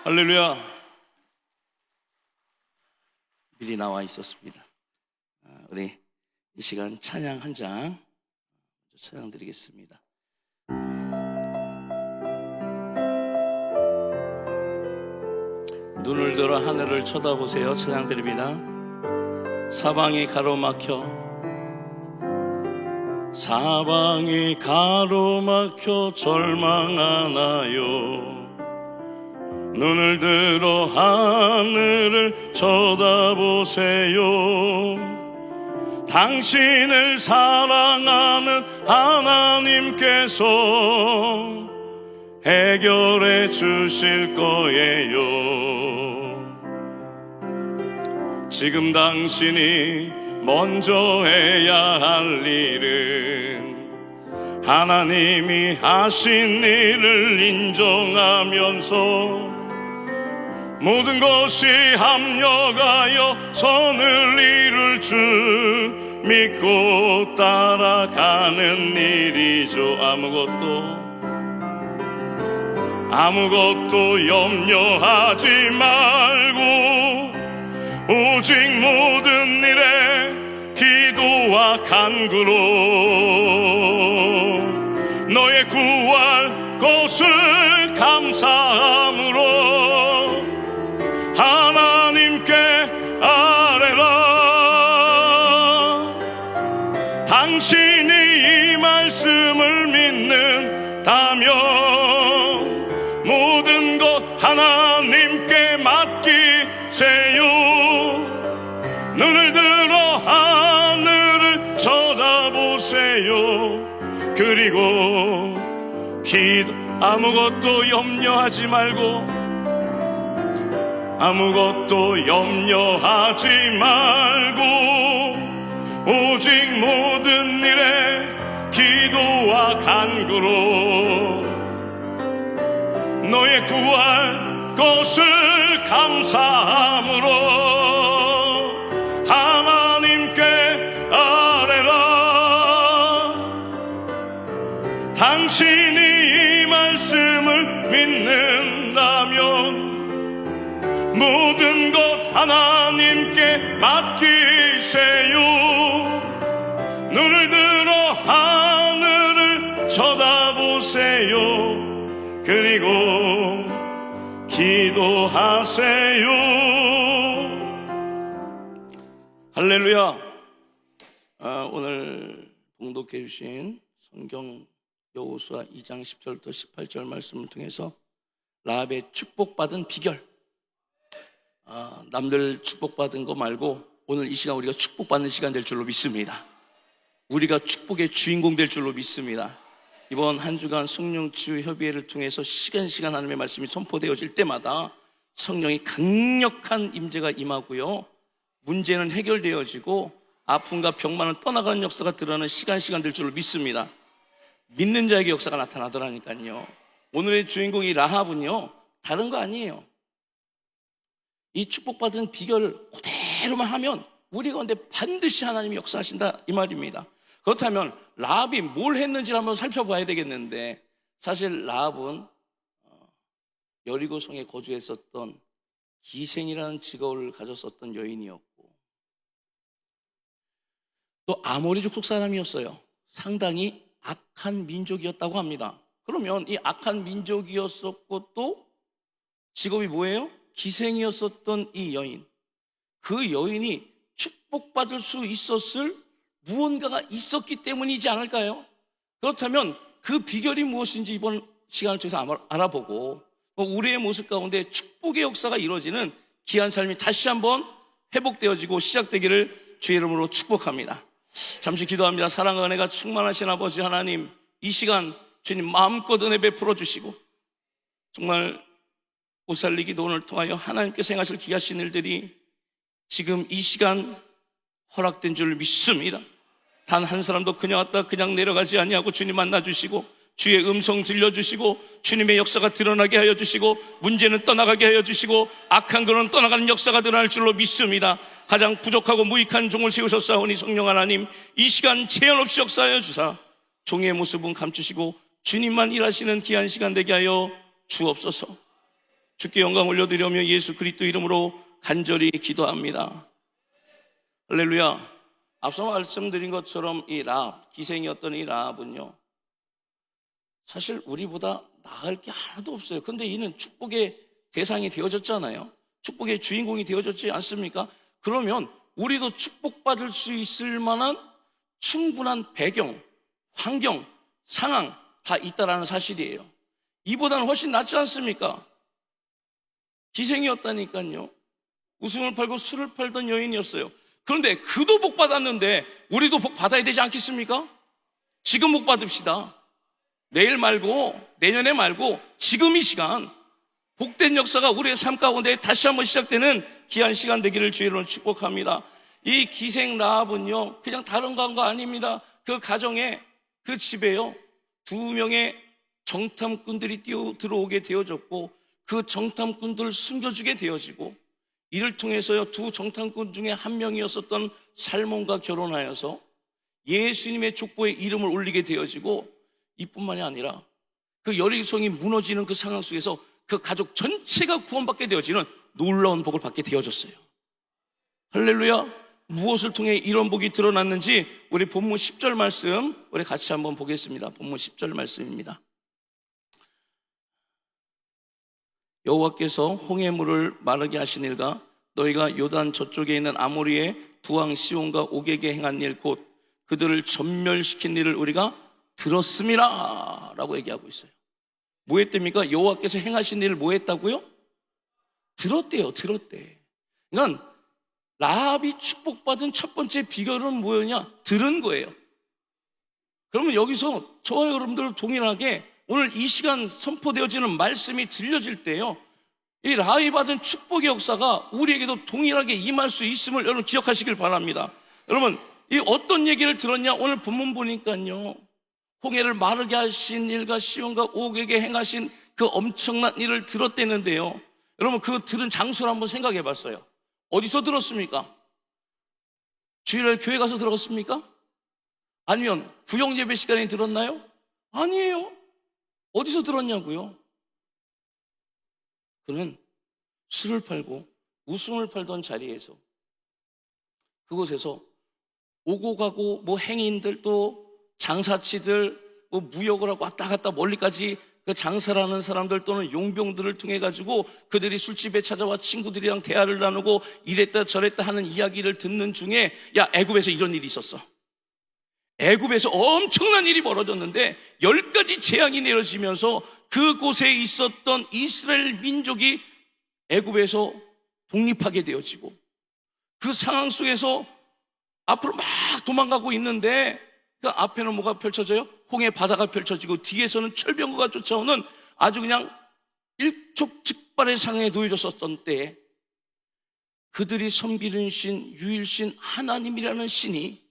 할렐루야. 미리 나와 있었습니다. 우리 이 시간 찬양 한 장 찬양 드리겠습니다. 눈을 들어 하늘을 쳐다보세요. 찬양 드립니다. 사방이 가로막혀 절망하나요. 눈을 들어 하늘을 쳐다보세요. 당신을 사랑하는 하나님께서 해결해 주실 거예요. 지금 당신이 먼저 해야 할 일은 하나님이 하신 일을 인정하면서 모든 것이 합력하여 선을 이룰 줄 믿고 따라가는 일이죠. 아무것도 염려하지 말고 오직 모든 일에 기도와 간구로 너의 구할 것을 감사함으로 하나님께 아뢰라. 당신이 이 말씀을 믿는다면 모든 것 하나님께 맡기세요. 눈을 들어 하늘을 쳐다보세요. 그리고 아무것도 염려하지 말고 오직 모든 일에 기도와 간구로 너의 구할 것을 감사함으로 하나님께 아뢰라. 당신이 이 말씀을 믿는다면 모든 것 하나님께 맡기세요. 눈을 들어 하늘을 쳐다보세요. 그리고 기도하세요. 할렐루야. 오늘 봉독해 주신 성경 여호수아 2장 10절부터 18절 말씀을 통해서 라합의 축복받은 비결, 남들 축복받은 거 말고 오늘 이 시간 우리가 축복받는 시간 될 줄로 믿습니다. 우리가 축복의 주인공 될 줄로 믿습니다. 이번 한 주간 성령치유 협의회를 통해서 시간 하나님의 말씀이 선포되어질 때마다 성령이 강력한 임재가 임하고요, 문제는 해결되어지고 아픔과 병만은 떠나가는 역사가 드러나는 시간 될 줄로 믿습니다. 믿는 자에게 역사가 나타나더라니까요. 오늘의 주인공이 라합은요, 다른 거 아니에요. 이 축복받은 비결을 그대로만 하면 우리 가운데 반드시 하나님이 역사하신다, 이 말입니다. 그렇다면 라합이 뭘 했는지를 한번 살펴봐야 되겠는데, 사실 라합은 여리고성에 거주했었던 기생이라는 직업을 가졌었던 여인이었고 또 아모리족 속 사람이었어요. 상당히 악한 민족이었다고 합니다. 그러면 이 악한 민족이었었고 또 직업이 뭐예요? 기생이었었던 이 여인, 그 여인이 축복받을 수 있었을 무언가가 있었기 때문이지 않을까요? 그렇다면 그 비결이 무엇인지 이번 시간을 통해서 알아보고 우리의 모습 가운데 축복의 역사가 이루어지는 귀한 삶이 다시 한번 회복되어지고 시작되기를 주의 이름으로 축복합니다. 잠시 기도합니다. 사랑과 은혜가 충만하신 아버지 하나님, 이 시간 주님 마음껏 은혜 베풀어 주시고 정말 오살리 기도원을 통하여 하나님께서 행하실 귀하신 일들이 지금 이 시간 허락된 줄 믿습니다. 단 한 사람도 그냥 왔다 그냥 내려가지 아니하고 주님 만나주시고 주의 음성 들려주시고 주님의 역사가 드러나게 하여 주시고 문제는 떠나가게 하여 주시고 악한 근원 떠나가는 역사가 드러날 줄로 믿습니다. 가장 부족하고 무익한 종을 세우셨사오니 성령 하나님, 이 시간 제한 없이 역사하여 주사 종의 모습은 감추시고 주님만 일하시는 귀한 시간 되게 하여 주옵소서. 주께 영광 올려드리며 예수 그리스도 이름으로 간절히 기도합니다. 할렐루야. 앞서 말씀드린 것처럼 이 라합, 기생이었던 이 라합은요, 사실 우리보다 나을 게 하나도 없어요. 근데 이는 축복의 대상이 되어졌잖아요. 축복의 주인공이 되어졌지 않습니까? 그러면 우리도 축복받을 수 있을 만한 충분한 배경, 환경, 상황 다 있다라는 사실이에요. 이보다는 훨씬 낫지 않습니까? 기생이었다니까요. 웃음을 팔고 술을 팔던 여인이었어요. 그런데 그도 복 받았는데 우리도 복 받아야 되지 않겠습니까? 지금 복 받읍시다. 내일 말고 내년에 말고 지금 이 시간 복된 역사가 우리의 삶 가운데 다시 한번 시작되는 귀한 시간 되기를 주의로 축복합니다. 이 기생 라합은요, 그냥 다른 거 아닙니다. 그 가정에, 그 집에요, 2명의 정탐꾼들이 들어오게 되어졌고, 그 정탐꾼들을 숨겨주게 되어지고, 이를 통해서요, 2 정탐꾼 중에 한 명이었었던 살몬과 결혼하여서 예수님의 족보에 이름을 올리게 되어지고, 이뿐만이 아니라 그 여리고성이 무너지는 그 상황 속에서 그 가족 전체가 구원받게 되어지는 놀라운 복을 받게 되어졌어요. 할렐루야. 무엇을 통해 이런 복이 드러났는지 우리 본문 10절 말씀 우리 같이 한번 보겠습니다. 본문 10절 말씀입니다. 여호와께서 홍해 물을 마르게 하신 일과 너희가 요단 저쪽에 있는 아모리의 두 왕 시온과 옥에게 행한 일 곧 그들을 전멸시킨 일을 우리가 들었음이라 라고 얘기하고 있어요. 뭐 했답니까? 여호와께서 행하신 일을 뭐 했다고요? 들었대요. 들었대. 그러니까 라합이 축복받은 첫 번째 비결은 뭐였냐? 들은 거예요. 그러면 여기서 저와 여러분들 동일하게 오늘 이 시간 선포되어지는 말씀이 들려질 때요, 이 라합이 받은 축복의 역사가 우리에게도 동일하게 임할 수 있음을 여러분 기억하시길 바랍니다. 여러분, 이 어떤 얘기를 들었냐? 오늘 본문 보니까요, 홍해를 마르게 하신 일과 시온과 옥에게 행하신 그 엄청난 일을 들었대는데요, 여러분 그 들은 장소를 한번 생각해 봤어요. 어디서 들었습니까? 주일날 교회 가서 들었습니까? 아니면 구역예배 시간에 들었나요? 아니에요. 어디서 들었냐고요? 그는 술을 팔고 웃음을 팔던 자리에서, 그곳에서 오고 가고 뭐 행인들 또 장사치들 뭐 무역을 하고 왔다 갔다 멀리까지 그 장사라는 사람들 또는 용병들을 통해 가지고 그들이 술집에 찾아와 친구들이랑 대화를 나누고 이랬다 저랬다 하는 이야기를 듣는 중에, 야, 애굽에서 이런 일이 있었어. 애굽에서 엄청난 일이 벌어졌는데 10가지 재앙이 내려지면서 그곳에 있었던 이스라엘 민족이 애굽에서 독립하게 되어지고, 그 상황 속에서 앞으로 막 도망가고 있는데 그 앞에는 뭐가 펼쳐져요? 홍해 바다가 펼쳐지고 뒤에서는 철병거가 쫓아오는 아주 그냥 일촉즉발의 상황에 놓여졌었던 때에 그들이 섬기는 신, 유일신 하나님이라는 신이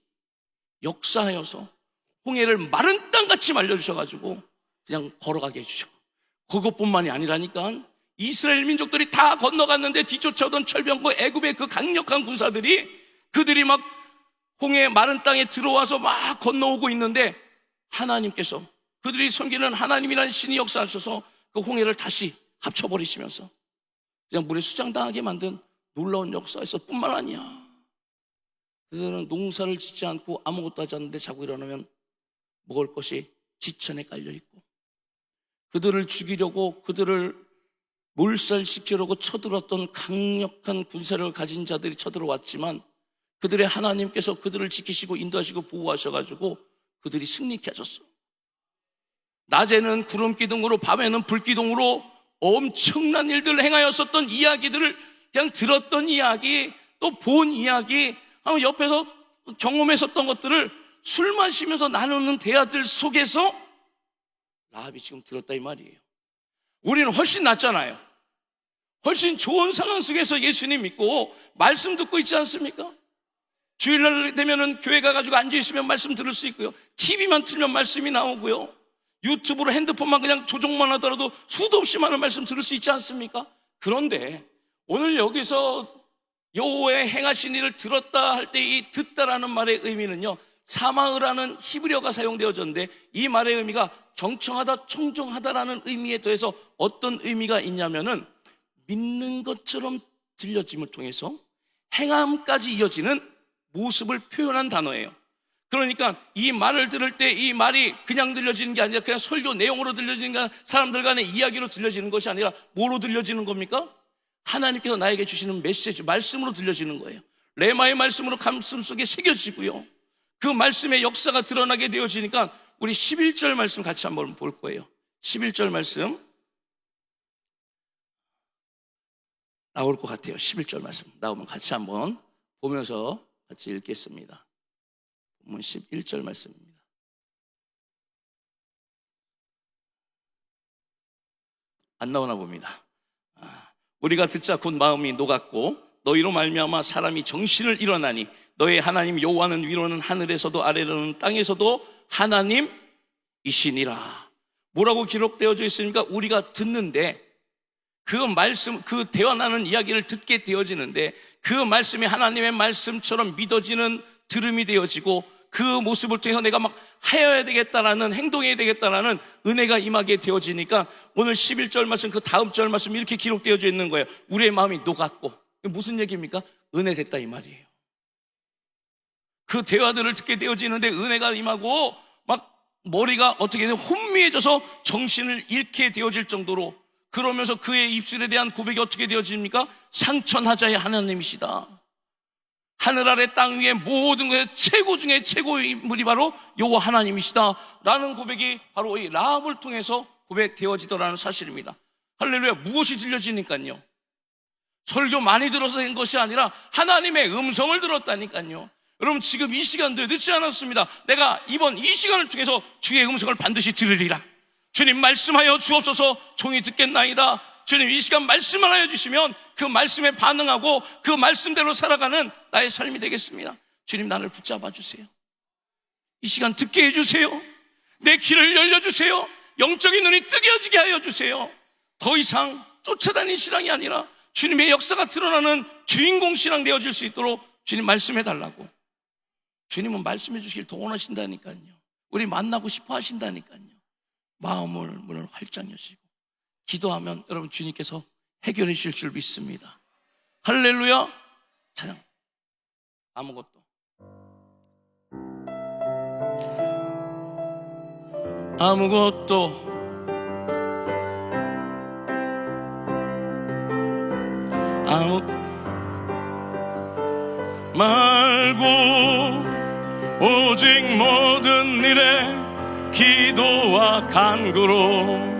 역사하여서 홍해를 마른 땅같이 말려주셔가지고 그냥 걸어가게 해주시고, 그것뿐만이 아니라니까 이스라엘 민족들이 다 건너갔는데 뒤쫓아오던 철병거 애굽의 그 강력한 군사들이 그들이 막 홍해 마른 땅에 들어와서 막 건너오고 있는데 하나님께서 그들이 섬기는 하나님이라는 신이 역사하셔서 그 홍해를 다시 합쳐버리시면서 그냥 물에 수장당하게 만든 놀라운 역사에서 뿐만 아니야, 그들은 농사를 짓지 않고 아무것도 하지 않는데 자고 일어나면 먹을 것이 지천에 깔려있고, 그들을 죽이려고 그들을 몰살시키려고 쳐들어왔던 강력한 군사력을 가진 자들이 쳐들어왔지만 그들의 하나님께서 그들을 지키시고 인도하시고 보호하셔가지고 그들이 승리케 하셨어. 낮에는 구름기둥으로 밤에는 불기둥으로 엄청난 일들을 행하였었던 이야기들을 그냥 들었던 이야기, 또 본 이야기, 옆에서 경험했었던 것들을 술 마시면서 나누는 대화들 속에서 라합이 지금 들었다 이 말이에요. 우리는 훨씬 낫잖아요. 훨씬 좋은 상황 속에서 예수님 믿고 말씀 듣고 있지 않습니까? 주일날 되면은 교회 가가지고 앉아있으면 말씀 들을 수 있고요, TV만 틀면 말씀이 나오고요, 유튜브로 핸드폰만 그냥 조종만 하더라도 수도 없이 많은 말씀 들을 수 있지 않습니까? 그런데 오늘 여기서 여호와의 행하신 일을 들었다 할 때 이 듣다라는 말의 의미는요, 사마으라는 히브리어가 사용되어졌는데 이 말의 의미가 경청하다, 청종하다라는 의미에 더해서 어떤 의미가 있냐면은 믿는 것처럼 들려짐을 통해서 행함까지 이어지는 모습을 표현한 단어예요. 그러니까 이 말을 들을 때 이 말이 그냥 들려지는 게 아니라 그냥 설교 내용으로 들려지는 게 아니라 사람들 간의 이야기로 들려지는 것이 아니라 뭐로 들려지는 겁니까? 하나님께서 나에게 주시는 메시지, 말씀으로 들려지는 거예요. 레마의 말씀으로 가슴 속에 새겨지고요. 그 말씀의 역사가 드러나게 되어지니까 우리 11절 말씀 같이 한번 볼 거예요. 11절 말씀 나올 것 같아요. 11절 말씀 나오면 같이 한번 보면서 같이 읽겠습니다. 본문 11절 말씀입니다. 안 나오나 봅니다. 우리가 듣자 곧 마음이 녹았고 너희로 말미암아 사람이 정신을 잃어나니 너의 하나님 여호와는 위로는 하늘에서도 아래로는 땅에서도 하나님이시니라. 뭐라고 기록되어져 있습니까? 우리가 듣는데 그 말씀, 그 대화나는 이야기를 듣게 되어지는데 그 말씀이 하나님의 말씀처럼 믿어지는 들음이 되어지고 그 모습을 통해서 내가 막 하여야 되겠다라는, 행동해야 되겠다라는 은혜가 임하게 되어지니까 오늘 11절 말씀, 그 다음 절 말씀 이렇게 기록되어져 있는 거예요. 우리의 마음이 녹았고. 무슨 얘기입니까? 은혜 됐다 이 말이에요. 그 대화들을 듣게 되어지는데 은혜가 임하고 막 머리가 어떻게 되면 혼미해져서 정신을 잃게 되어질 정도로, 그러면서 그의 입술에 대한 고백이 어떻게 되어집니까? 상천하자의 하나님이시다. 하늘 아래 땅 위에 모든 것의 최고 중에 최고의 인물이 바로 여호와 하나님이시다 라는 고백이 바로 이 라합을 통해서 고백되어지더라는 사실입니다. 할렐루야. 무엇이 들려지니까요? 설교 많이 들어서 된 것이 아니라 하나님의 음성을 들었다니까요. 여러분 지금 이 시간도 늦지 않았습니다. 내가 이번 이 시간을 통해서 주의 음성을 반드시 들으리라. 주님 말씀하여 주옵소서. 종이 듣겠나이다. 주님 이 시간 말씀을 하여 주시면 그 말씀에 반응하고 그 말씀대로 살아가는 나의 삶이 되겠습니다. 주님 나를 붙잡아 주세요. 이 시간 듣게 해주세요. 내 귀를 열려주세요. 영적인 눈이 뜨개어지게 하여 주세요. 더 이상 쫓아다니는 신앙이 아니라 주님의 역사가 드러나는 주인공 신앙 되어질 수 있도록 주님 말씀해 달라고. 주님은 말씀해 주시길 더 원하신다니까요. 우리 만나고 싶어 하신다니까요. 문을 활짝 여시고 기도하면 여러분 주님께서 해결해 주실 줄 믿습니다. 할렐루야. 찬양. 아무것도 말고 오직 모든 일에 기도와 간구로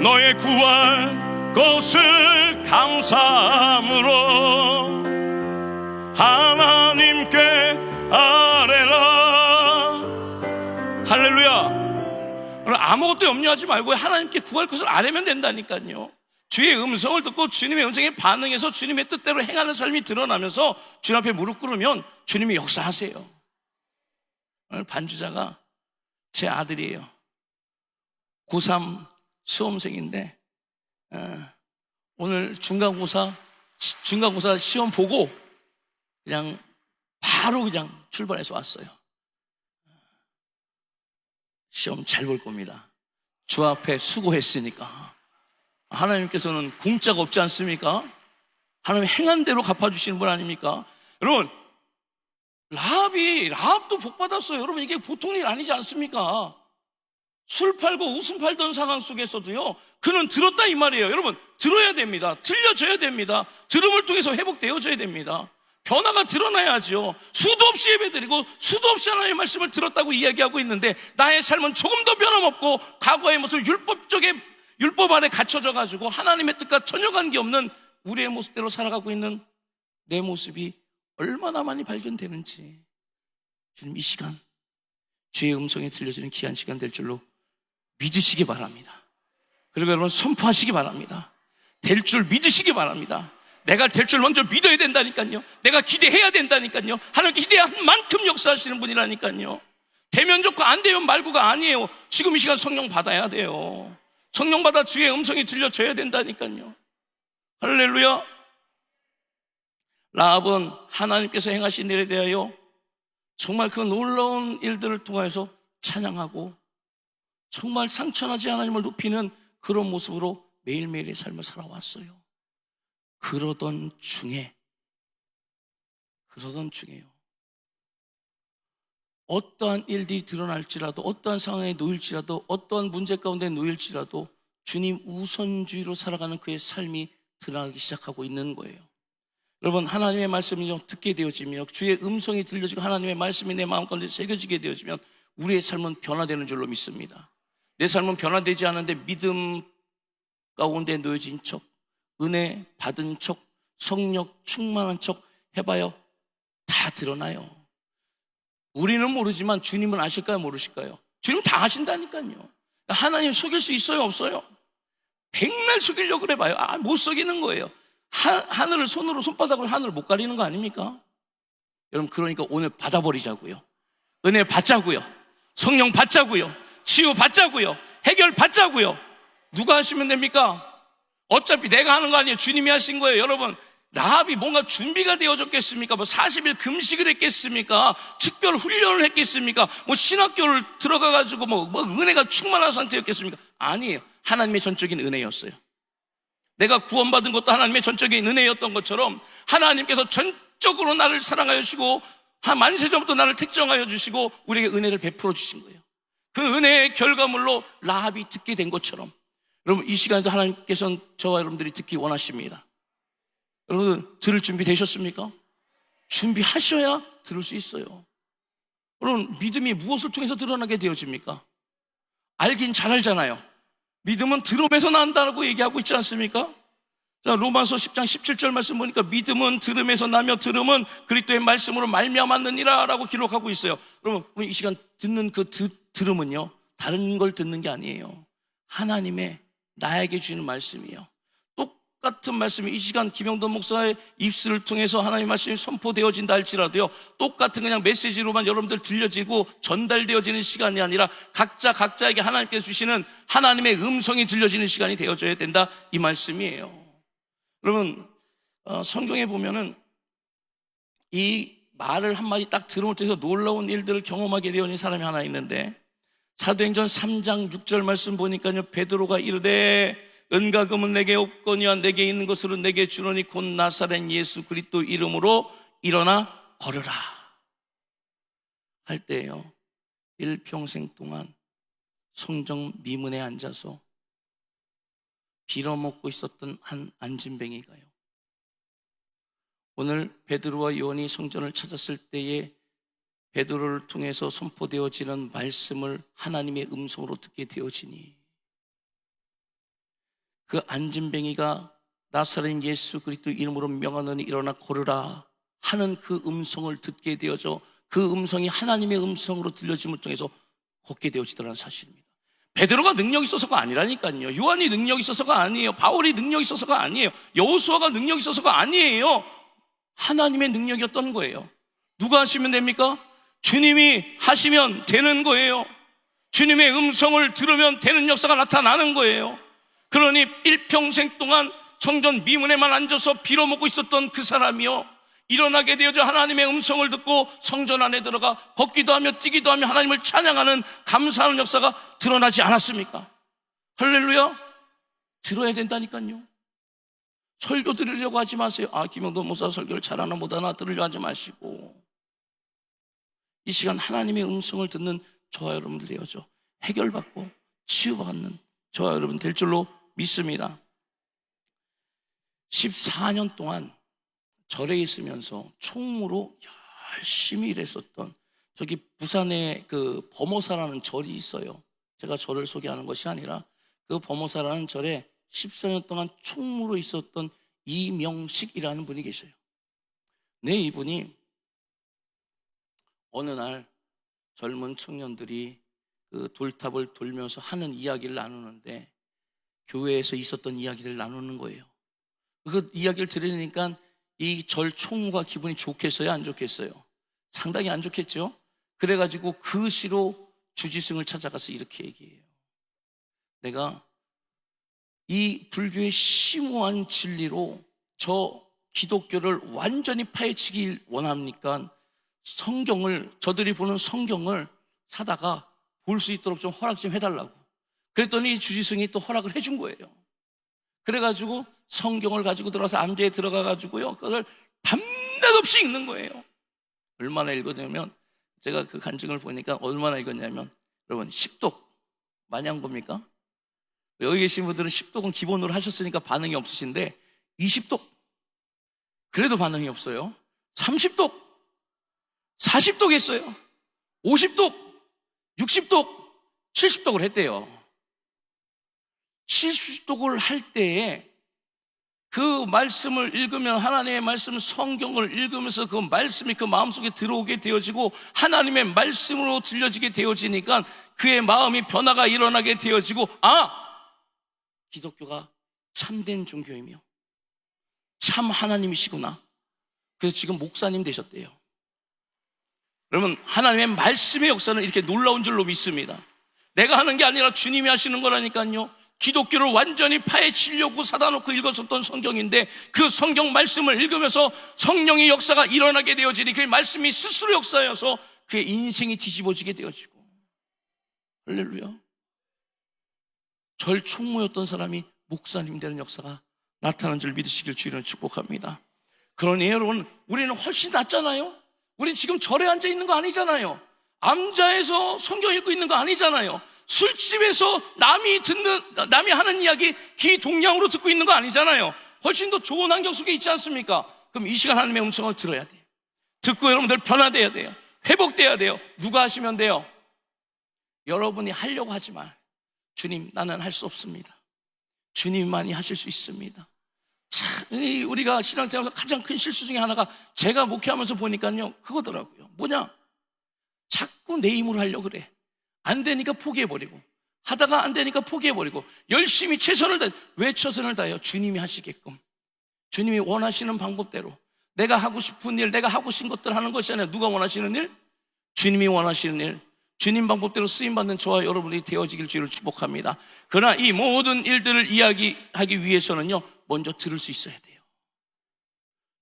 너의 구할 것을 감사함으로 하나님께 아뢰라. 할렐루야. 아무것도 염려하지 말고 하나님께 구할 것을 아뢰면 된다니까요. 주의 음성을 듣고 주님의 음성에 반응해서 주님의 뜻대로 행하는 삶이 드러나면서 주님 앞에 무릎 꿇으면 주님이 역사하세요. 오늘 반주자가 제 아들이에요. 고3 수험생인데 오늘 중간고사 시험 보고 그냥 바로 그냥 출발해서 왔어요. 시험 잘 볼 겁니다. 주 앞에 수고했으니까. 하나님께서는 공짜가 없지 않습니까? 하나님 행한 대로 갚아주시는 분 아닙니까? 여러분 라합도 복 받았어요. 여러분 이게 보통 일 아니지 않습니까? 술 팔고 웃음 팔던 상황 속에서도요 그는 들었다 이 말이에요. 여러분 들어야 됩니다. 들려줘야 됩니다. 들음을 통해서 회복되어져야 됩니다. 변화가 드러나야죠. 수도 없이 예배드리고 수도 없이 하나님의 말씀을 들었다고 이야기하고 있는데 나의 삶은 조금 더 변함없고 과거의 모습 율법 아래 갇혀져 가지고 하나님의 뜻과 전혀 관계없는 우리의 모습대로 살아가고 있는 내 모습이 얼마나 많이 발견되는지 주님 이 시간 주의 음성에 들려지는 귀한 시간 될 줄로 믿으시기 바랍니다. 그리고 여러분 선포하시기 바랍니다. 될 줄 믿으시기 바랍니다. 내가 될 줄 먼저 믿어야 된다니까요. 내가 기대해야 된다니까요. 하나님께 기대한 만큼 역사하시는 분이라니까요. 되면 좋고 안 되면 말고가 아니에요. 지금 이 시간 성령 받아야 돼요. 성령 받아 주의 음성이 들려줘야 된다니까요. 할렐루야. 라합은 하나님께서 행하신 일에 대하여 정말 그 놀라운 일들을 통해서 찬양하고 정말 상처나지 하나님을 높이는 그런 모습으로 매일매일의 삶을 살아왔어요. 그러던 중에요. 어떠한 일들이 드러날지라도, 어떠한 상황에 놓일지라도, 어떠한 문제 가운데 놓일지라도 주님 우선주의로 살아가는 그의 삶이 드러나기 시작하고 있는 거예요. 여러분, 하나님의 말씀이 듣게 되어지며 주의 음성이 들려지고 하나님의 말씀이 내 마음 가운데 새겨지게 되어지면 우리의 삶은 변화되는 줄로 믿습니다. 내 삶은 변화되지 않는데 믿음 가운데 놓여진 척, 은혜 받은 척, 성령 충만한 척 해봐요. 다 드러나요. 우리는 모르지만 주님은 아실까요? 모르실까요? 주님은 다 아신다니까요. 하나님 속일 수 있어요? 없어요? 백날 속이려고 그래봐요. 못 속이는 거예요. 하늘을 손바닥으로 하늘을 못 가리는 거 아닙니까? 여러분, 그러니까 오늘 받아버리자고요. 은혜 받자고요. 성령 받자고요. 치유 받자고요. 해결 받자고요. 누가 하시면 됩니까? 어차피 내가 하는 거 아니에요. 주님이 하신 거예요. 여러분, 라합이 뭔가 준비가 되어졌겠습니까? 40일 금식을 했겠습니까? 특별 훈련을 했겠습니까? 신학교를 들어가가지고 은혜가 충만한 상태였겠습니까? 아니에요. 하나님의 전적인 은혜였어요. 내가 구원받은 것도 하나님의 전적인 은혜였던 것처럼 하나님께서 전적으로 나를 사랑하여 주시고 만세전부터 나를 택정하여 주시고 우리에게 은혜를 베풀어 주신 거예요. 그 은혜의 결과물로 라합이 듣게 된 것처럼 여러분, 이 시간에도 하나님께서는 저와 여러분들이 듣기 원하십니다. 여러분, 들을 준비 되셨습니까? 준비하셔야 들을 수 있어요. 여러분, 믿음이 무엇을 통해서 드러나게 되어집니까? 알긴 잘 알잖아요. 믿음은 들음에서 난다고 얘기하고 있지 않습니까? 자, 로마서 10장 17절 말씀 보니까 믿음은 들음에서 나며 들음은 그리스도의 말씀으로 말미암았느니라 라고 기록하고 있어요. 여러분, 이 시간 듣는 그 들음은요, 다른 걸 듣는 게 아니에요. 하나님의 나에게 주시는 말씀이에요. 똑같은 말씀이 이 시간 김영돈 목사의 입술을 통해서 하나님의 말씀이 선포되어진다 할지라도요, 똑같은 그냥 메시지로만 여러분들 들려지고 전달되어지는 시간이 아니라 각자에게 하나님께서 주시는 하나님의 음성이 들려지는 시간이 되어져야 된다, 이 말씀이에요. 여러분, 성경에 보면은 이 말을 한마디 딱 들음을 통해서 놀라운 일들을 경험하게 되어진 사람이 하나 있는데, 사도행전 3장 6절 말씀 보니까요, 베드로가 이르되 은과 금은 내게 없거니와 내게 있는 것으로 내게 주노니 곧 나사렛 예수 그리스도 이름으로 일어나 걸으라 할 때예요. 일평생 동안 성정 미문에 앉아서 빌어먹고 있었던 한 안진뱅이가요, 오늘 베드로와 요한이 성전을 찾았을 때에 베드로를 통해서 선포되어지는 말씀을 하나님의 음성으로 듣게 되어지니 그 안진뱅이가 나사렛 예수 그리스도 이름으로 명하노니 일어나 걸으라 하는 그 음성을 듣게 되어져 그 음성이 하나님의 음성으로 들려짐을 통해서 걷게 되어지더라는 사실입니다. 베드로가 능력이 있어서가 아니라니까요. 요한이 능력이 있어서가 아니에요. 바울이 능력이 있어서가 아니에요. 여호수아가 능력이 있어서가 아니에요. 하나님의 능력이었던 거예요. 누가 하시면 됩니까? 주님이 하시면 되는 거예요. 주님의 음성을 들으면 되는 역사가 나타나는 거예요. 그러니 일평생 동안 성전 미문에만 앉아서 빌어먹고 있었던 그 사람이요, 일어나게 되어져 하나님의 음성을 듣고 성전 안에 들어가 걷기도 하며 뛰기도 하며 하나님을 찬양하는 감사하는 역사가 드러나지 않았습니까? 할렐루야. 들어야 된다니까요. 설교 들으려고 하지 마세요. 김영돈 목사 설교를 잘하나 못하나 들으려고 하지 마시고 이 시간 하나님의 음성을 듣는 저와 여러분들 되어져 해결받고 치유받는 저와 여러분 될 줄로 믿습니다. 14년 동안 절에 있으면서 총무로 열심히 일했었던 저기 부산에 그 범호사라는 절이 있어요. 제가 절을 소개하는 것이 아니라 그 범호사라는 절에 14년 동안 총무로 있었던 이명식이라는 분이 계셔요. 네, 이분이 어느 날 젊은 청년들이 그 돌탑을 돌면서 하는 이야기를 나누는데 교회에서 있었던 이야기를 나누는 거예요. 그 이야기를 들으니까 이 절 총무가 기분이 좋겠어요? 안 좋겠어요? 상당히 안 좋겠죠? 그래가지고 그 시로 주지승을 찾아가서 이렇게 얘기해요. 내가 이 불교의 심오한 진리로 저 기독교를 완전히 파헤치길 원합니까? 저들이 보는 성경을 사다가 볼 수 있도록 좀 허락 좀 해달라고. 그랬더니 주지승이 또 허락을 해준 거예요. 그래가지고 성경을 가지고 들어가서 암제에 들어가가지고요, 그걸 밤낮 없이 읽는 거예요. 얼마나 읽었냐면, 제가 그 간증을 보니까 얼마나 읽었냐면, 여러분 10독 많이 한 겁니까? 여기 계신 분들은 10독은 기본으로 하셨으니까 반응이 없으신데 20독 그래도 반응이 없어요. 30독 40독 했어요. 50독 60독 70독을 했대요. 70독을 할 때에 그 말씀을 읽으면, 하나님의 말씀, 성경을 읽으면서 그 말씀이 그 마음속에 들어오게 되어지고 하나님의 말씀으로 들려지게 되어지니까 그의 마음이 변화가 일어나게 되어지고, 기독교가 참된 종교이며 참 하나님이시구나. 그래서 지금 목사님 되셨대요. 여러분, 하나님의 말씀의 역사는 이렇게 놀라운 줄로 믿습니다. 내가 하는 게 아니라 주님이 하시는 거라니까요. 기독교를 완전히 파헤치려고 사다 놓고 읽었었던 성경인데, 그 성경 말씀을 읽으면서 성령의 역사가 일어나게 되어지니 그 말씀이 스스로 역사여서 그의 인생이 뒤집어지게 되어지고, 할렐루야. 절 총무였던 사람이 목사님 되는 역사가 나타나는 줄 믿으시길 주의는 축복합니다. 그러니 여러분, 우리는 훨씬 낫잖아요. 우린 지금 절에 앉아 있는 거 아니잖아요. 암자에서 성경 읽고 있는 거 아니잖아요. 술집에서 남이 하는 이야기 귀 동냥으로 듣고 있는 거 아니잖아요. 훨씬 더 좋은 환경 속에 있지 않습니까? 그럼 이 시간 하나님의 음성을 들어야 돼요. 듣고 여러분들 변화돼야 돼요. 회복돼야 돼요. 누가 하시면 돼요? 여러분이 하려고 하지 마. 주님, 나는 할 수 없습니다. 주님만이 하실 수 있습니다. 참, 우리가 신앙생활에서 가장 큰 실수 중에 하나가 제가 목회하면서 보니까요, 그거더라고요. 뭐냐? 자꾸 내 힘으로 하려고 그래. 안 되니까 포기해버리고, 하다가 안 되니까 포기해버리고, 열심히 최선을 다해. 왜 최선을 다해요? 주님이 하시게끔, 주님이 원하시는 방법대로 내가 하고 싶은 일, 내가 하고 싶은 것들 하는 것이 아니라, 누가 원하시는 일? 주님이 원하시는 일, 주님 방법대로 쓰임받는 저와 여러분이 되어지길 주를 축복합니다. 그러나 이 모든 일들을 이야기하기 위해서는요, 먼저 들을 수 있어야 돼요.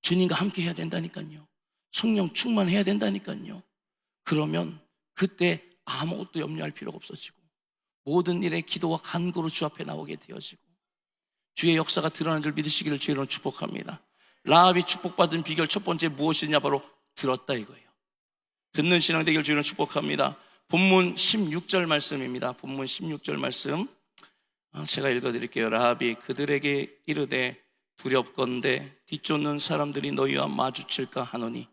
주님과 함께 해야 된다니까요. 성령 충만해야 된다니까요. 그러면 그때 아무것도 염려할 필요가 없어지고, 모든 일에 기도와 간구로 주 앞에 나오게 되어지고, 주의 역사가 드러나는 줄 믿으시기를 주의로 축복합니다. 라합이 축복받은 비결 첫 번째 무엇이냐? 바로 들었다 이거예요. 듣는 신앙 되기를 주의로 축복합니다. 본문 16절 말씀입니다. 본문 16절 말씀 제가 읽어드릴게요. 라합이 그들에게 이르되 두렵건대 뒤쫓는 사람들이 너희와 마주칠까 하노니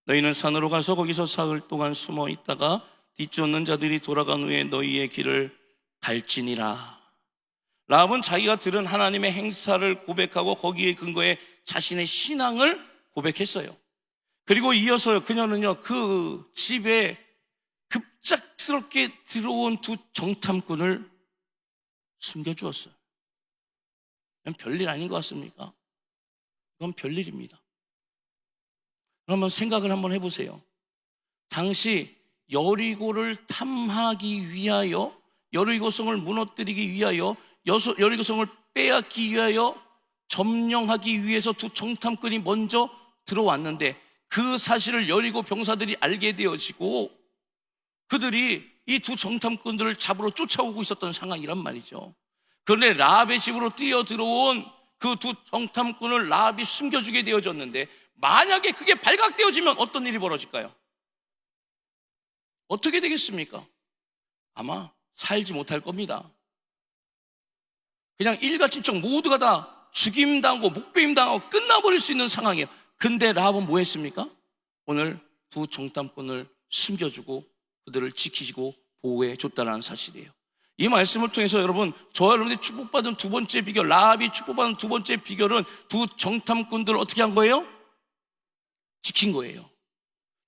너희는 산으로 가서 거기서 사흘 동안 숨어 있다가 뒤쫓는 자들이 돌아간 후에 너희의 길을 갈지니라. 라합은 자기가 들은 하나님의 행사를 고백하고 거기에 근거해 자신의 신앙을 고백했어요. 그리고 이어서요, 그녀는요, 그 집에 급작스럽게 들어온 두 정탐꾼을 숨겨주었어요. 이건 별일 아닌 것 같습니까? 이건 별일입니다. 그러면 생각을 한번 해보세요. 당시 여리고를 탐하기 위하여, 여리고성을 무너뜨리기 위하여, 여리고성을 빼앗기 위하여, 점령하기 위해서 두 정탐꾼이 먼저 들어왔는데, 그 사실을 여리고 병사들이 알게 되어지고 그들이 이 두 정탐꾼들을 잡으러 쫓아오고 있었던 상황이란 말이죠. 그런데 라합의 집으로 뛰어 들어온 그 두 정탐꾼을 라합이 숨겨주게 되어졌는데, 만약에 그게 발각되어지면 어떤 일이 벌어질까요? 어떻게 되겠습니까? 아마 살지 못할 겁니다. 그냥 일가친척 모두가 다 죽임당하고 목배임당하고 끝나버릴 수 있는 상황이에요. 근데 라합은 뭐 했습니까? 오늘 두 정탐꾼을 숨겨주고 그들을 지키고 보호해 줬다는 사실이에요. 이 말씀을 통해서 여러분, 저와 여러분들이 축복받은 두 번째 비결, 라합이 축복받은 두 번째 비결은 두 정탐꾼들을 어떻게 한 거예요? 지킨 거예요.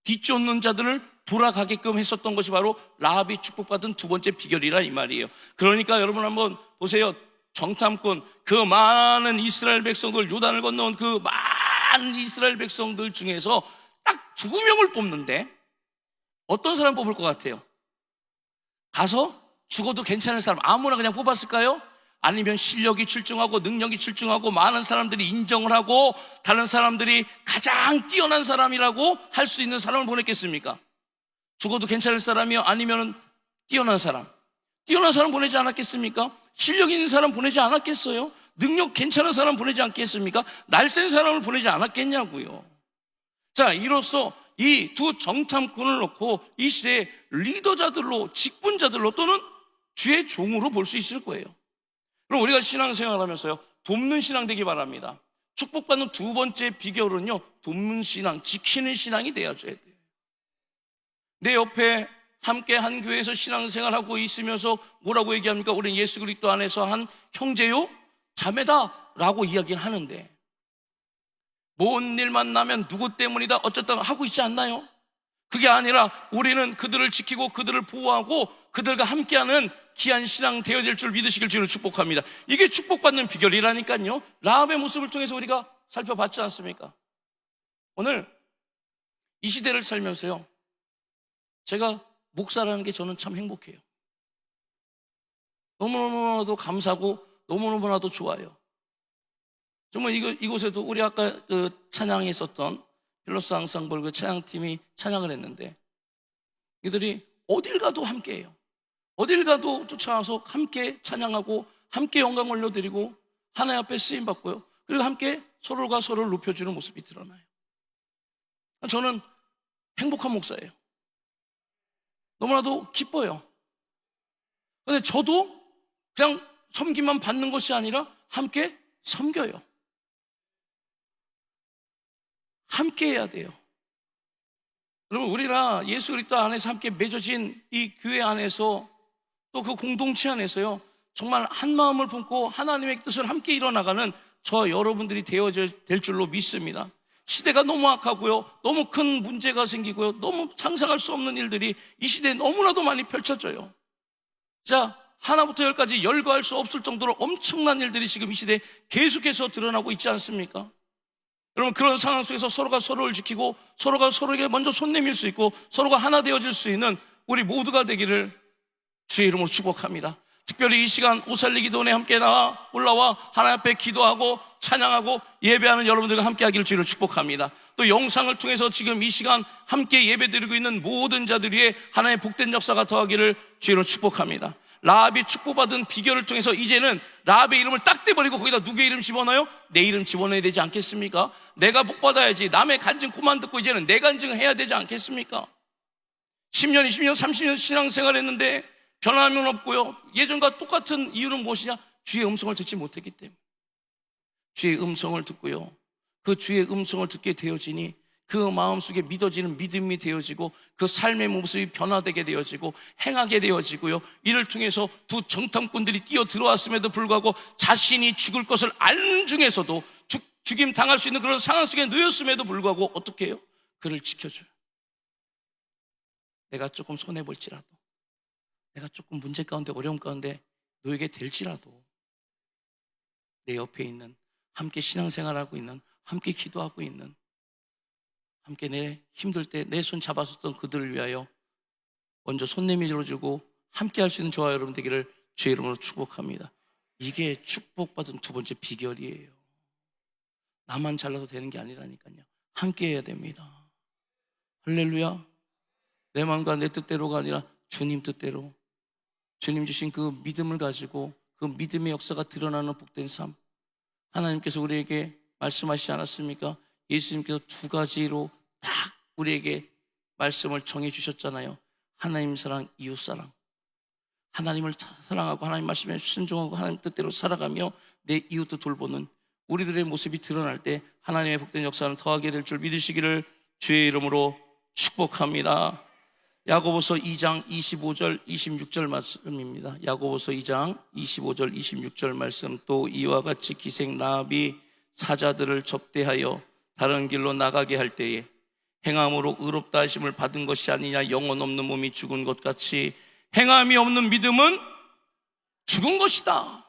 뒤쫓는 자들을 돌아가게끔 했었던 것이 바로 라합이 축복받은 두 번째 비결이라 이 말이에요. 그러니까 여러분 한번 보세요. 정탐꾼, 그 많은 이스라엘 백성들, 요단을 건너온 그 많은 이스라엘 백성들 중에서 딱 두 명을 뽑는데 어떤 사람 뽑을 것 같아요? 가서 죽어도 괜찮을 사람 아무나 그냥 뽑았을까요? 아니면 실력이 출중하고 능력이 출중하고 많은 사람들이 인정을 하고 다른 사람들이 가장 뛰어난 사람이라고 할 수 있는 사람을 보냈겠습니까? 죽어도 괜찮을 사람이요? 아니면 뛰어난 사람? 뛰어난 사람 보내지 않았겠습니까? 실력 있는 사람 보내지 않았겠어요? 능력 괜찮은 사람 보내지 않겠습니까? 날쌘 사람을 보내지 않았겠냐고요. 자, 이로써 이 두 정탐꾼을 놓고 이 시대의 리더자들로, 직분자들로 또는 주의 종으로 볼 수 있을 거예요. 그럼 우리가 신앙생활하면서요, 돕는 신앙 되기 바랍니다. 축복받는 두 번째 비결은요, 돕는 신앙, 지키는 신앙이 되어줘야 돼요. 내 옆에 함께 한 교회에서 신앙생활하고 있으면서 뭐라고 얘기합니까? 우리는 예수 그리스도 안에서 한 형제요, 자매다 라고 이야기를 하는데, 뭔 일만 나면 누구 때문이다 어쩌다 하고 있지 않나요? 그게 아니라 우리는 그들을 지키고 그들을 보호하고 그들과 함께하는 귀한 신앙 되어질 줄 믿으시길 주로 축복합니다. 이게 축복받는 비결이라니까요. 라합의 모습을 통해서 우리가 살펴봤지 않습니까? 오늘 이 시대를 살면서요, 제가 목사라는 게 저는 참 행복해요. 너무너무나도 감사하고 너무너무나도 좋아요. 정말 이곳에도 우리 아까 그 찬양에 있었던 필로스 앙상블 그 찬양팀이 찬양을 했는데, 이들이 어딜 가도 함께해요. 어딜 가도 쫓아와서 함께 찬양하고 함께 영광 올려드리고 하나님 앞에 쓰임받고요, 그리고 함께 서로가 서로를 높여주는 모습이 드러나요. 저는 행복한 목사예요. 너무나도 기뻐요. 그런데 저도 그냥 섬기만 받는 것이 아니라 함께 섬겨요. 함께 해야 돼요. 여러분, 우리가 예수 그리스도 안에서 함께 맺어진 이 교회 안에서 또 그 공동체 안에서요, 정말 한 마음을 품고 하나님의 뜻을 함께 이뤄나가는 저 여러분들이 되어야 될 줄로 믿습니다. 시대가 너무 악하고요, 너무 큰 문제가 생기고요, 너무 상상할 수 없는 일들이 이 시대에 너무나도 많이 펼쳐져요. 자, 하나부터 열까지 열거할 수 없을 정도로 엄청난 일들이 지금 이 시대에 계속해서 드러나고 있지 않습니까? 여러분, 그런 상황 속에서 서로가 서로를 지키고 서로가 서로에게 먼저 손 내밀 수 있고 서로가 하나 되어질 수 있는 우리 모두가 되기를 주의 이름으로 축복합니다. 특별히 이 시간 오살리기도원에 함께 올라와 하나님 앞에 기도하고 찬양하고 예배하는 여러분들과 함께 하기를 주의로 축복합니다. 또 영상을 통해서 지금 이 시간 함께 예배드리고 있는 모든 자들 위에 하나님의 복된 역사가 더하기를 주의로 축복합니다. 라합이 축복받은 비결을 통해서 이제는 라합의 이름을 딱 떼버리고 거기다 누구의 이름 집어넣어요? 내 이름 집어넣어야 되지 않겠습니까? 내가 복받아야지. 남의 간증 그만 듣고 이제는 내 간증해야 되지 않겠습니까? 10년, 20년, 30년 신앙생활 했는데 변함은 없고요, 예전과 똑같은 이유는 무엇이냐? 주의 음성을 듣지 못했기 때문에. 주의 음성을 듣고요, 그 주의 음성을 듣게 되어지니 그 마음속에 믿어지는 믿음이 되어지고 그 삶의 모습이 변화되게 되어지고 행하게 되어지고요, 이를 통해서 두 정탐꾼들이 뛰어 들어왔음에도 불구하고 자신이 죽을 것을 아는 중에서도 죽임 당할 수 있는 그런 상황 속에 놓였음에도 불구하고 어떻게 해요? 그를 지켜줘요. 내가 조금 손해볼지라도, 내가 조금 문제 가운데 어려움 가운데 놓이게 될지라도 내 옆에 있는, 함께 신앙생활하고 있는, 함께 기도하고 있는, 함께 내 힘들 때 내 손 잡았었던 그들을 위하여 먼저 손 내밀어주고 함께 할 수 있는 저와 여러분 되기를 주의 이름으로 축복합니다. 이게 축복받은 두 번째 비결이에요. 나만 잘나서 되는 게 아니라니까요. 함께 해야 됩니다. 할렐루야. 내 마음과 내 뜻대로가 아니라 주님 뜻대로, 주님 주신 그 믿음을 가지고 그 믿음의 역사가 드러나는 복된 삶, 하나님께서 우리에게 말씀하시지 않았습니까? 예수님께서 두 가지로 딱 우리에게 말씀을 정해 주셨잖아요. 하나님 사랑, 이웃 사랑. 하나님을 사랑하고 하나님 말씀에 순종하고 하나님 뜻대로 살아가며 내 이웃도 돌보는 우리들의 모습이 드러날 때 하나님의 복된 역사는 더하게 될 줄 믿으시기를 주의 이름으로 축복합니다. 야고보서 2장 25절 26절 말씀입니다. 야고보서 2장 25절 26절 말씀. 또 이와 같이 기생 라합이 사자들을 접대하여 다른 길로 나가게 할 때에 행함으로 의롭다 하심을 받은 것이 아니냐. 영혼 없는 몸이 죽은 것 같이 행함이 없는 믿음은 죽은 것이다.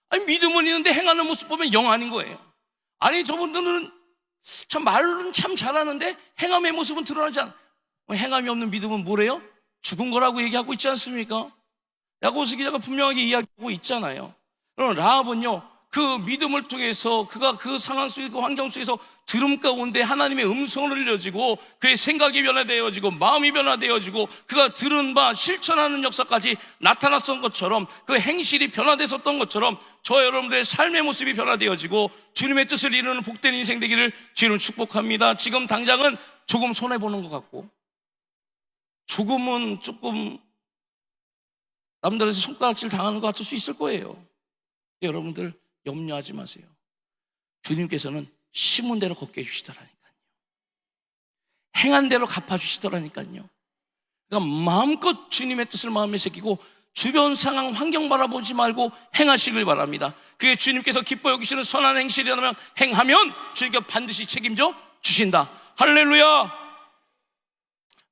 아니, 믿음은 있는데 행하는 모습 보면 영 아닌 거예요. 아니, 저분들은 참 말로는 참 잘하는데 행함의 모습은 드러나지 않아. 행함이 없는 믿음은 뭐래요? 죽은 거라고 얘기하고 있지 않습니까? 야고보서 기자가 분명하게 이야기하고 있잖아요. 그럼 라합은요, 그 믿음을 통해서 그가 그 상황 속에서 그 환경 속에서 들음 가운데 하나님의 음성을 들려지고 그의 생각이 변화되어지고 마음이 변화되어지고 그가 들은 바 실천하는 역사까지 나타났던 것처럼 그 행실이 변화됐었던 것처럼 저 여러분들의 삶의 모습이 변화되어지고 주님의 뜻을 이루는 복된 인생 되기를 주님은 축복합니다. 지금 당장은 조금 손해보는 것 같고 조금 남들에서 손가락질 당하는 것 같을 수 있을 거예요. 여러분들 염려하지 마세요. 주님께서는 심은 대로 걷게 해주시더라니까요. 행한 대로 갚아주시더라니까요. 그러니까 마음껏 주님의 뜻을 마음에 새기고 주변 상황 환경 바라보지 말고 행하시길 바랍니다. 그게 주님께서 기뻐 여기시는 선한 행실이라면 행하면 주님께서 반드시 책임져 주신다. 할렐루야.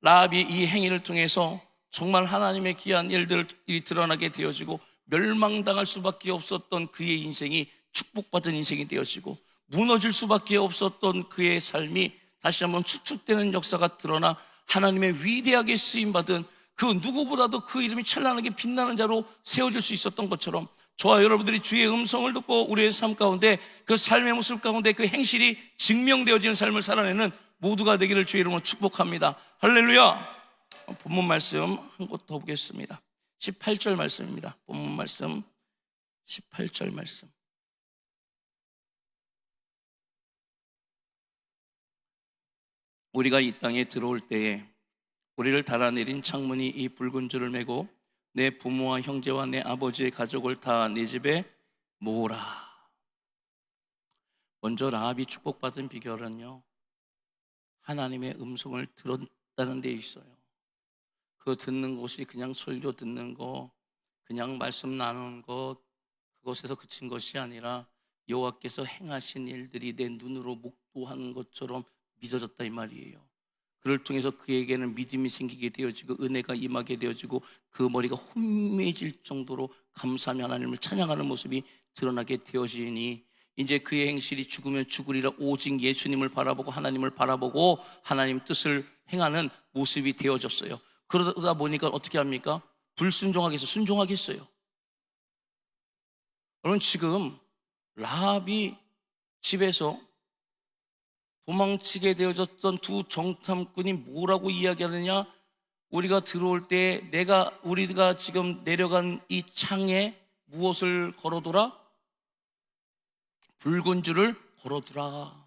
라합이 이 행위를 통해서 정말 하나님의 귀한 일들이 드러나게 되어지고 멸망당할 수밖에 없었던 그의 인생이 축복받은 인생이 되어지고 무너질 수밖에 없었던 그의 삶이 다시 한번 축축되는 역사가 드러나 하나님의 위대하게 쓰임받은 그 누구보다도 그 이름이 찬란하게 빛나는 자로 세워질 수 있었던 것처럼 저와 여러분들이 주의 음성을 듣고 우리의 삶 가운데 그 삶의 모습 가운데 그 행실이 증명되어지는 삶을 살아내는 모두가 되기를 주의 이름으로 축복합니다. 할렐루야. 본문 말씀 한 곳 더 보겠습니다. 18절 말씀입니다. 본문 말씀 18절 말씀. 우리가 이 땅에 들어올 때에 우리를 달아내린 창문이 이 붉은 줄을 메고 내 부모와 형제와 내 아버지의 가족을 다 내 집에 모으라. 먼저 라합이 축복받은 비결은요, 하나님의 음성을 들었다는 데 있어요. 그 듣는 곳이 그냥 설교 듣는 거, 그냥 말씀 나누는 것, 그것에서 그친 것이 아니라 여호와께서 행하신 일들이 내 눈으로 목도하는 것처럼 믿어졌다 이 말이에요. 그를 통해서 그에게는 믿음이 생기게 되어지고 은혜가 임하게 되어지고 그 머리가 혼미해질 정도로 감사하며 하나님을 찬양하는 모습이 드러나게 되어지니 이제 그의 행실이 죽으면 죽으리라 오직 예수님을 바라보고 하나님을 바라보고 하나님 뜻을 행하는 모습이 되어졌어요. 그러다 보니까 어떻게 합니까? 불순종하겠어요? 순종하겠어요? 여러분, 지금 라합이 집에서 도망치게 되어졌던 두 정탐꾼이 뭐라고 이야기하느냐? 우리가 들어올 때 우리가 지금 내려간 이 창에 무엇을 걸어둬라? 붉은 줄을 걸어두라.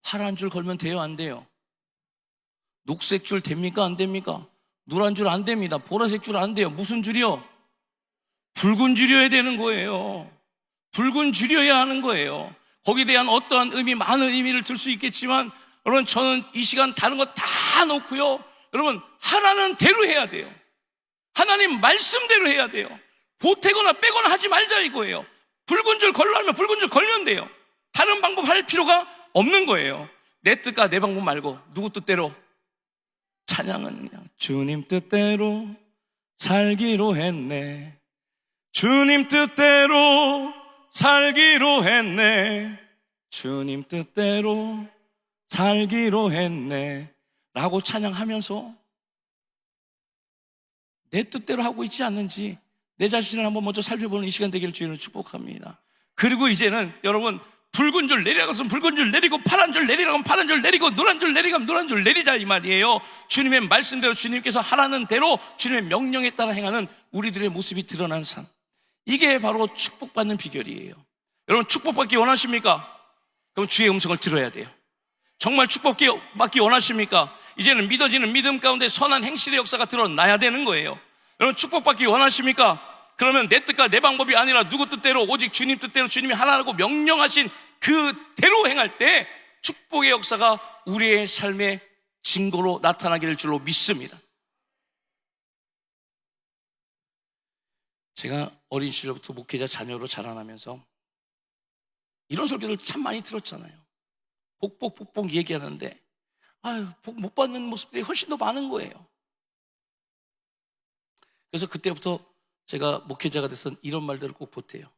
파란 줄 걸면 돼요, 안 돼요? 녹색 줄 됩니까, 안 됩니까? 노란 줄 안 됩니다. 보라색 줄 안 돼요. 무슨 줄이요? 붉은 줄이어야 되는 거예요. 붉은 줄이어야 하는 거예요. 거기에 대한 어떠한 의미, 많은 의미를 들 수 있겠지만 여러분, 저는 이 시간 다른 거 다 놓고요, 여러분, 하나는 대로 해야 돼요. 하나님 말씀대로 해야 돼요. 보태거나 빼거나 하지 말자 이거예요. 붉은 줄 걸려면 붉은 줄 걸면 돼요. 다른 방법 할 필요가 없는 거예요. 내 뜻과 내 방법 말고 누구 뜻대로? 찬양은 그냥 주님 뜻대로 살기로 했네. 주님 뜻대로 살기로 했네. 주님 뜻대로 살기로 했네 라고 찬양하면서 내 뜻대로 하고 있지 않는지 내 자신을 한번 먼저 살펴보는 이 시간 되기를 주님을 축복합니다. 그리고 이제는 여러분, 붉은 줄 내리라고 하면 붉은 줄 내리고 파란 줄 내리라고 하면 파란 줄 내리고 노란 줄 내리라고 하면 노란 줄 내리자 이 말이에요. 주님의 말씀대로 주님께서 하라는 대로 주님의 명령에 따라 행하는 우리들의 모습이 드러난 삶, 이게 바로 축복받는 비결이에요. 여러분, 축복받기 원하십니까? 그럼 주의 음성을 들어야 돼요. 정말 축복받기 원하십니까? 이제는 믿어지는 믿음 가운데 선한 행실의 역사가 드러나야 되는 거예요. 여러분, 축복받기 원하십니까? 그러면 내 뜻과 내 방법이 아니라 누구 뜻대로, 오직 주님 뜻대로 주님이 하나라고 명령하신 그대로 행할 때 축복의 역사가 우리의 삶의 증거로 나타나게 될 줄로 믿습니다. 제가 어린 시절부터 목회자 자녀로 자라나면서 이런 설교를 참 많이 들었잖아요. 복복 얘기하는데 복 못 받는 모습들이 훨씬 더 많은 거예요. 그래서 그때부터 제가 목회자가 돼서 이런 말들을 꼭 보태요.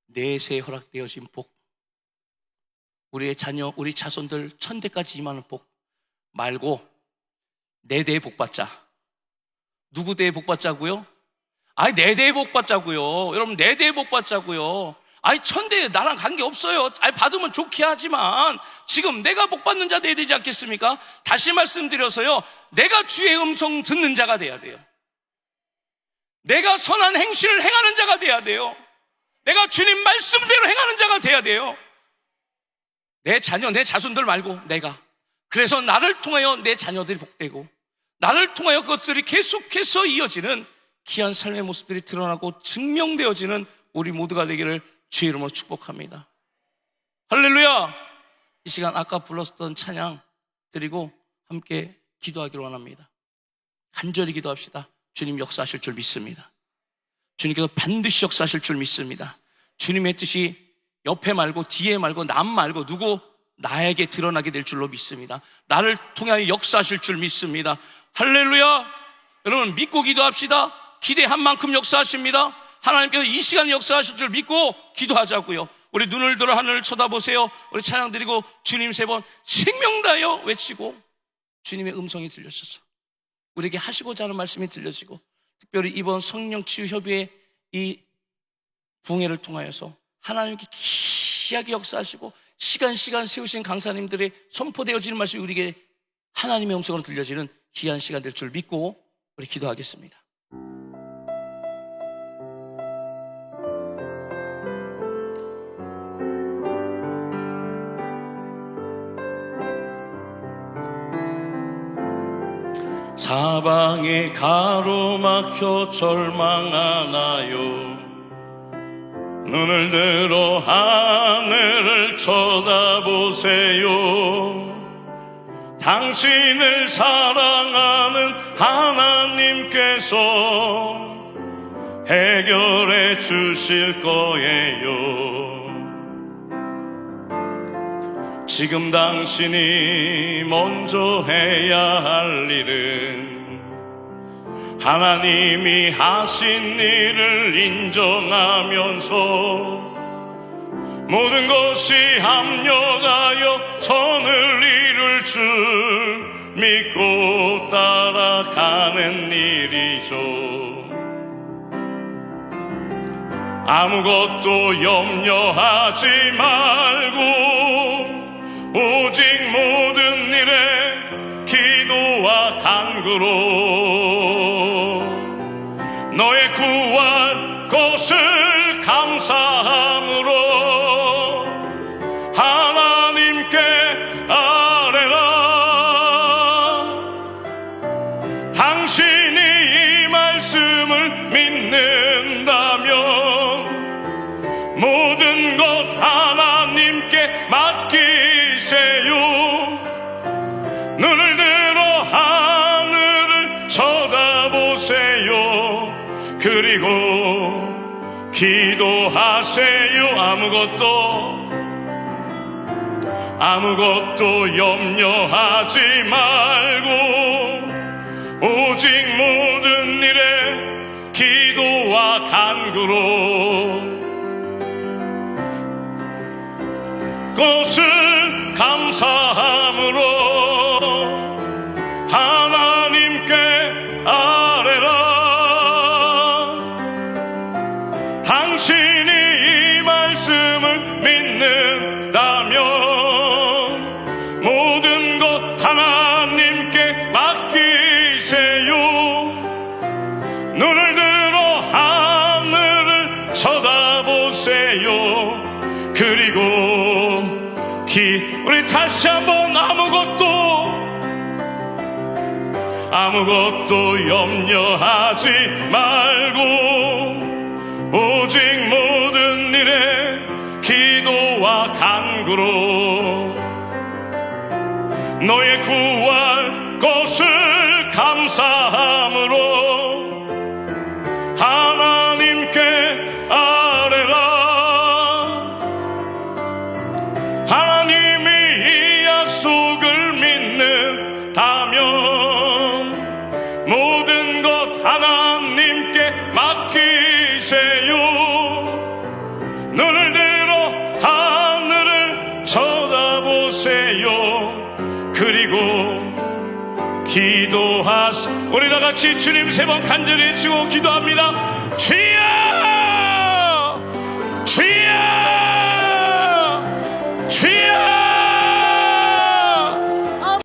내세에 허락되어진 복, 우리의 자녀, 우리 자손들 천대까지 임하는 복 말고 내 대에 복 받자. 누구 대에 복 받자고요? 아이, 네 대 복 받자고요. 여러분, 네 대 복 받자고요. 아이, 천대 나랑 관계 없어요. 아이, 받으면 좋게 하지만 지금 내가 복 받는 자 돼야 되지 않겠습니까? 다시 말씀드려서요, 내가 주의 음성 듣는 자가 돼야 돼요. 내가 선한 행실을 행하는 자가 돼야 돼요. 내가 주님 말씀대로 행하는 자가 돼야 돼요. 내 자녀, 내 자손들 말고 내가. 그래서 나를 통하여 내 자녀들이 복되고, 나를 통하여 그것들이 계속해서 이어지는 귀한 삶의 모습들이 드러나고 증명되어지는 우리 모두가 되기를 주의 이름으로 축복합니다. 할렐루야. 이 시간 아까 불렀던 찬양 드리고 함께 기도하기를 원합니다. 간절히 기도합시다. 주님 역사하실 줄 믿습니다. 주님께서 반드시 역사하실 줄 믿습니다. 주님의 뜻이 옆에 말고 뒤에 말고 남 말고 누구 나에게 드러나게 될 줄로 믿습니다. 나를 통하여 역사하실 줄 믿습니다. 할렐루야. 여러분, 믿고 기도합시다. 기대한 만큼 역사하십니다. 하나님께서 이 시간에 역사하실 줄 믿고 기도하자고요. 우리 눈을 들어 하늘을 쳐다보세요. 우리 찬양 드리고 주님 3번 생명 다하여 외치고 주님의 음성이 들려져서 우리에게 하시고자 하는 말씀이 들려지고, 특별히 이번 성령 치유 협의회 이 부흥회를 통하여서 하나님께 귀하게 역사하시고 시간 세우신 강사님들의 선포되어지는 말씀이 우리에게 하나님의 음성으로 들려지는 귀한 시간 될 줄 믿고 우리 기도하겠습니다. 사방에 가로막혀 절망하나요? 눈을 들어 하늘을 쳐다보세요. 당신을 사랑하는 하나님께서 해결해 주실 거예요. 지금 당신이 먼저 해야 할 일은 하나님이 하신 일을 인정하면서 모든 것이 합력하여 선을 이룰 줄 믿고 따라가는 일이죠. 아무것도 염려하지 말고 오직 모든 일에 기도와 간구로 너의 구할 것을 감사함으로 하나님께 아뢰라. 당신이 이 말씀을 믿는다면 모든 것 하나님께 맡기세요. 눈을 들어 하늘을 쳐다보세요. 그리고 기도하세요. 아무것도 염려하지 말고 오직 모든 일에 기도와 간구로 것을 감사함으로 하나님께 아뢰라. 당신이 이 말씀을 믿는다면 모든 것 하나님께 맡기세요. 눈을 들어 하늘을 쳐다보세요. 그리고 우리 다시 한번 아무것도 염려하지 말고 오직 모든 일에 기도와 간구로 너의 구할 것을 감사함으로 하나님께 아뢰라. 하나님이 이 약속을 믿는다면 모든 것 하나님께 맡기세요. 눈을 들어 하늘을 쳐다보세요. 그리고 기도하시. 우리 다 같이 주님 세 번 간절히 외치고 기도합니다. 주여